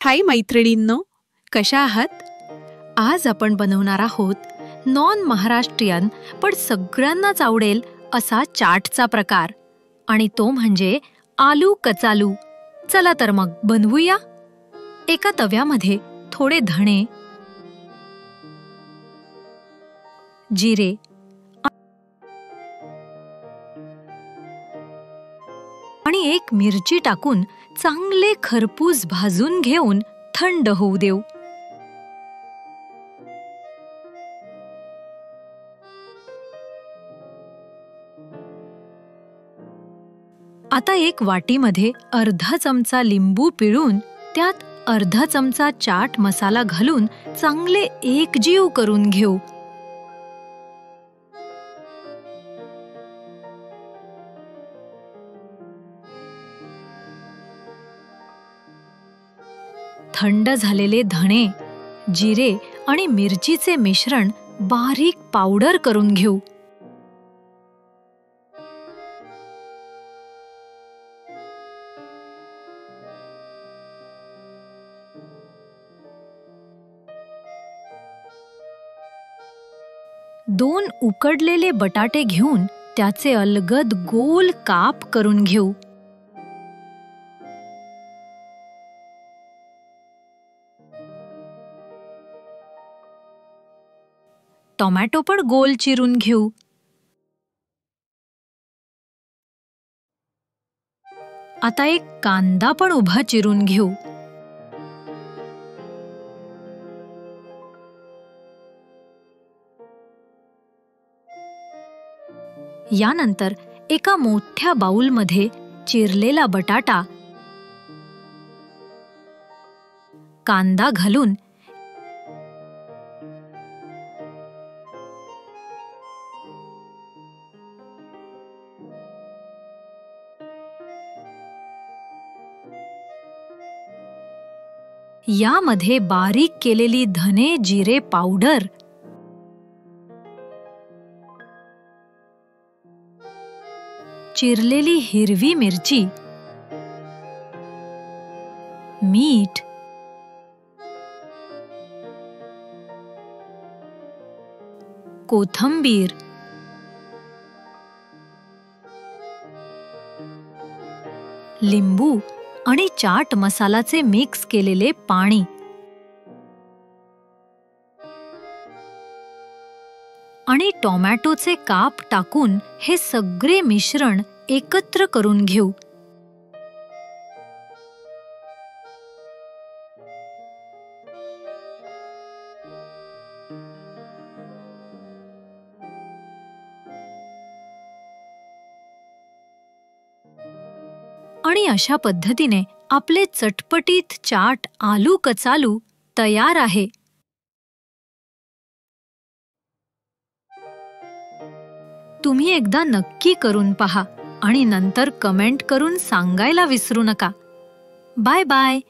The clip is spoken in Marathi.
हाय मैत्रिणींनो, कशा आहात? आज आपण बनवणार आहोत नॉन महाराष्ट्रीयन पण सगळ्यांनाच आवडेल असा चाटचा प्रकार, आणि तो म्हणजे आलू कचालू. चला तर मग बनवूया. एका तव्यामध्ये थोडे धणे, जिरे आणि एक मिरची टाकून चांगले खरपूस भाजून घेऊन थंड होऊ देऊ. आता एक वाटीमध्ये अर्धा चमचा लिंबू पिळून त्यात अर्धा चमचा चाट मसाला घालून चांगले एकजीव करून घेऊ. थंड झालेले धणे, जिरे आणि मिरचीचे मिश्रण बारीक पावडर करून घेऊ. दोन उकडलेले बटाटे घेऊन त्याचे अलगद गोल काप करून घेऊ. टोमॅटो पण गोल चिरून घेऊ. आता एक कांदा पण उभा चिरून घेऊ. यानंतर एका मोठ्या बाउलमध्ये चिरलेला बटाटा, कांदा घालून यामध्ये बारीक केलेली धने जिरे पावडर, चिरलेली हिरवी मिरची, मीठ, कोथिंबीर, लिंबू आणि चाट मसालाचे मिक्स केलेले पाणी आणि टोमॅटोचे काप टाकून हे सगळे मिश्रण एकत्र करून घेऊ. आणि अशा पद्धतीने आपले चटपटीत चाट आलू कचालू तयार आहे. तुम्ही एकदा नक्की करून पहा आणि नंतर कमेंट करून सांगायला विसरू नका. Bye bye.